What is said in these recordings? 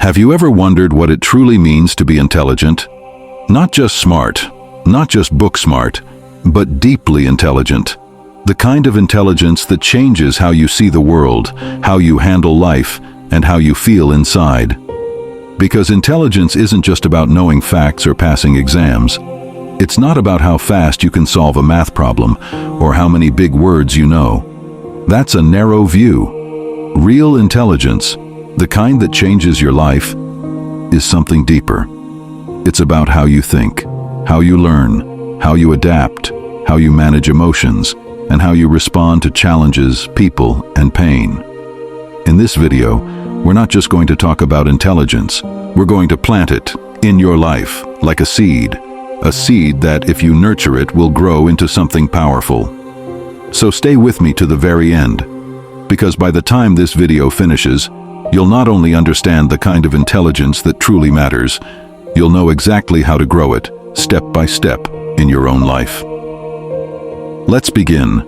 Have you ever wondered what it truly means to be intelligent? Not just smart, not just book smart, but deeply intelligent. The kind of intelligence that changes how you see the world, how you handle life, and how you feel inside. Because intelligence isn't just about knowing facts or passing exams. It's not about how fast you can solve a math problem or how many big words you know. That's a narrow view. Real intelligence, the kind that changes your life, is something deeper. It's about how you think, how you learn, how you adapt, how you manage emotions, and how you respond to challenges, people, and pain. In this video, we're not just going to talk about intelligence, we're going to plant it in your life like a seed that, if you nurture it, will grow into something powerful. So stay with me to the very end, because by the time this video finishes, you'll not only understand the kind of intelligence that truly matters, you'll know exactly how to grow it, step by step, in your own life. Let's begin.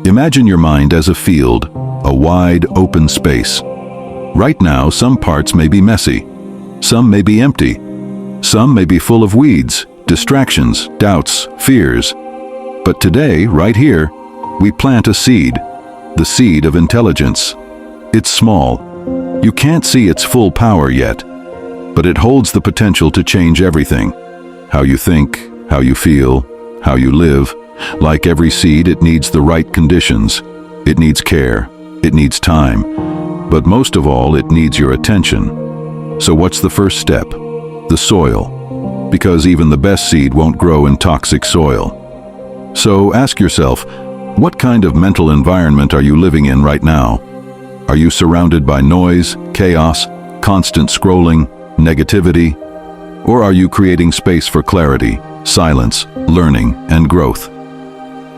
Imagine your mind as a field, a wide, open space. Right now, some parts may be messy, some may be empty, some may be full of weeds, distractions, doubts, fears. But today, right here, we plant a seed, the seed of intelligence. It's small. You can't see its full power yet, but it holds the potential to change everything. How you think, how you feel, how you live. Like every seed, it needs the right conditions. It needs care. It needs time. But most of all, it needs your attention. So what's the first step? The soil. Because even the best seed won't grow in toxic soil. So ask yourself, what kind of mental environment are you living in right now? Are you surrounded by noise, chaos, constant scrolling, negativity? Or are you creating space for clarity, silence, learning, and growth?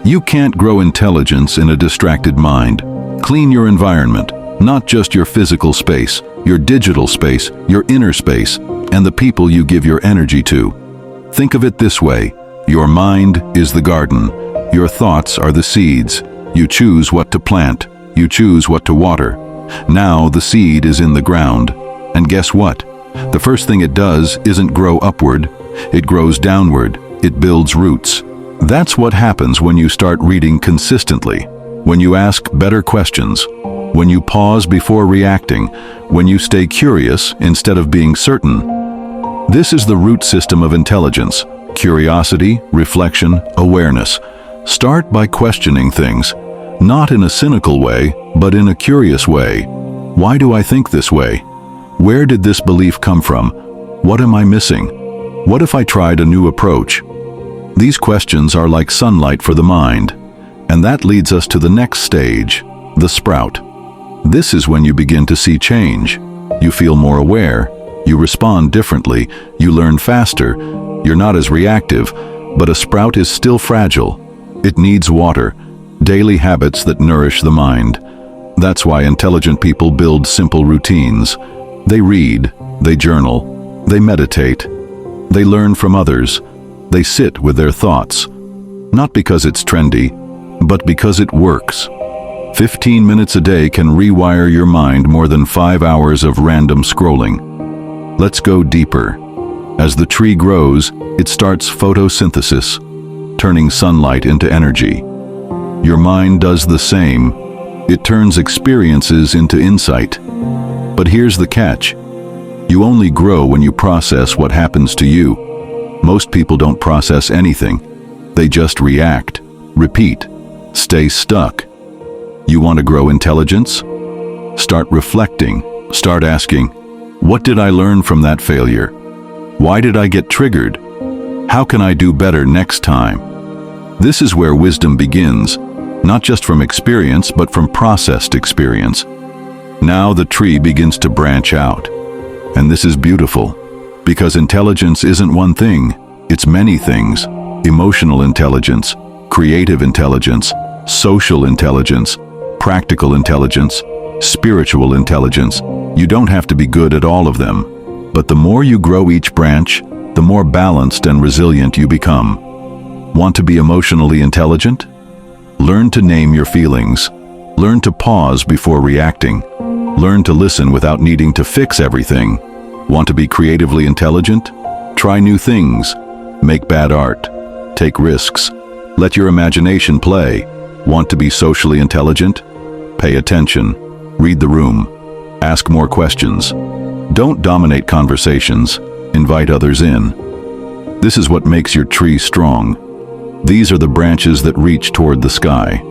You can't grow intelligence in a distracted mind. Clean your environment, not just your physical space, your digital space, your inner space, and the people you give your energy to. Think of it this way: your mind is the garden, your thoughts are the seeds. You choose what to plant, you choose what to water. Now the seed is in the ground, and guess what? The first thing it does isn't grow upward, it grows downward, it builds roots. That's what happens when you start reading consistently, when you ask better questions, when you pause before reacting, when you stay curious instead of being certain. This is the root system of intelligence: curiosity, reflection, awareness. Start by questioning things, not in a cynical way, but in a curious way. Why do I think this way? Where did this belief come from? What am I missing? What if I tried a new approach? These questions are like sunlight for the mind, and that leads us to the next stage, the sprout. This is when you begin to see change. You feel more aware, you respond differently, you learn faster, you're not as reactive, but a sprout is still fragile. It needs water, daily habits that nourish the mind. That's why intelligent people build simple routines. They read, they journal, they meditate, they learn from others, they sit with their thoughts. Not because it's trendy, but because it works. 15 minutes a day can rewire your mind more than 5 hours of random scrolling. Let's go deeper. As the tree grows, it starts photosynthesis, turning sunlight into energy. Your mind does the same. It turns experiences into insight. But here's the catch. You only grow when you process what happens to you. Most people don't process anything. They just react, repeat, stay stuck. You want to grow intelligence? Start reflecting. Start asking, what did I learn from that failure? Why did I get triggered? How can I do better next time? This is where wisdom begins, not just from experience, but from processed experience. Now the tree begins to branch out. And this is beautiful, because intelligence isn't one thing, it's many things. Emotional intelligence, creative intelligence, social intelligence, practical intelligence, spiritual intelligence. You don't have to be good at all of them, but the more you grow each branch, the more balanced and resilient you become. Want to be emotionally intelligent? Learn to name your feelings. Learn to pause before reacting. Learn to listen without needing to fix everything. Want to be creatively intelligent? Try new things. Make bad art. Take risks. Let your imagination play. Want to be socially intelligent? Pay attention. Read the room. Ask more questions. Don't dominate conversations. Invite others in. This is what makes your tree strong. These are the branches that reach toward the sky.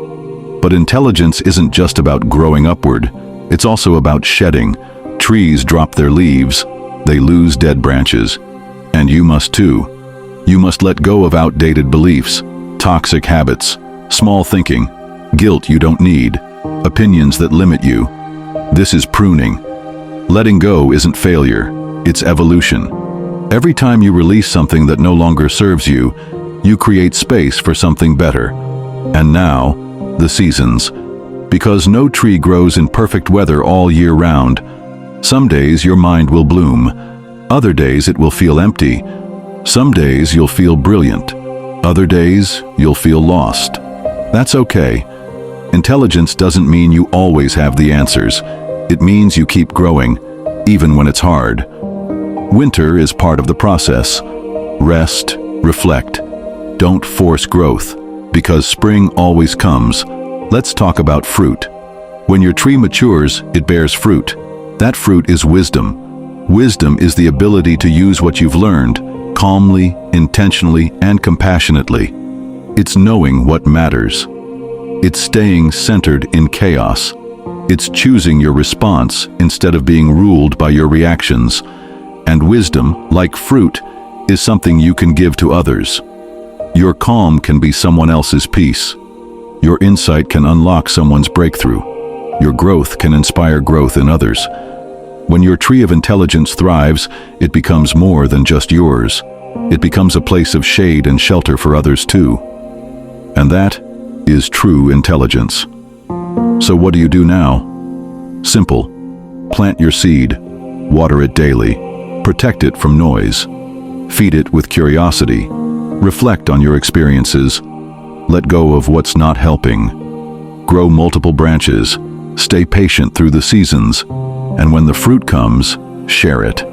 But intelligence isn't just about growing upward. It's also about shedding. Trees drop their leaves. They lose dead branches. And you must too. You must let go of outdated beliefs, toxic habits, small thinking, guilt you don't need, opinions that limit you. This is pruning. Letting go isn't failure, it's evolution. Every time you release something that no longer serves you, you create space for something better. And now, the seasons. Because no tree grows in perfect weather all year round. Some days your mind will bloom. Other days it will feel empty. Some days you'll feel brilliant. Other days you'll feel lost. That's okay. Intelligence doesn't mean you always have the answers. It means you keep growing, even when it's hard. Winter is part of the process. Rest, reflect. Don't force growth, because spring always comes. Let's talk about fruit. When your tree matures, it bears fruit. That fruit is wisdom. Wisdom is the ability to use what you've learned, calmly, intentionally, and compassionately. It's knowing what matters. It's staying centered in chaos. It's choosing your response instead of being ruled by your reactions. And wisdom, like fruit, is something you can give to others. Your calm can be someone else's peace. Your insight can unlock someone's breakthrough. Your growth can inspire growth in others. When your tree of intelligence thrives, it becomes more than just yours. It becomes a place of shade and shelter for others too. And that is true intelligence. So what do you do now? Simple. Plant your seed. Water it daily. Protect it from noise. Feed it with curiosity. Reflect on your experiences. Let go of what's not helping. Grow multiple branches. Stay patient through the seasons. And when the fruit comes, share it.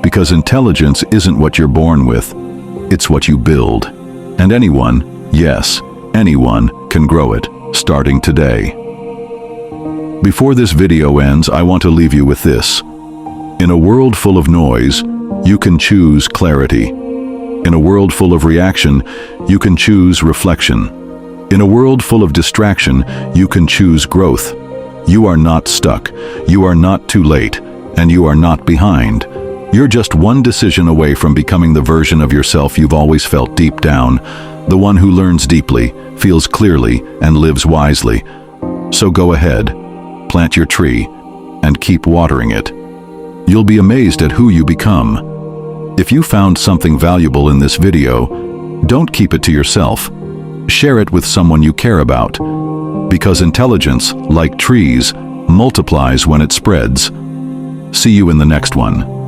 Because intelligence isn't what you're born with. It's what you build. And anyone, yes, anyone can grow it, starting today. Before this video ends, I want to leave you with this. In a world full of noise, you can choose clarity. In a world full of reaction, you can choose reflection. In a world full of distraction, you can choose growth. You are not stuck, you are not too late, and you are not behind. You're just one decision away from becoming the version of yourself you've always felt deep down, the one who learns deeply, feels clearly, and lives wisely. So go ahead, plant your tree, and keep watering it. You'll be amazed at who you become. If you found something valuable in this video, don't keep it to yourself. Share it with someone you care about. Because intelligence, like trees, multiplies when it spreads. See you in the next one.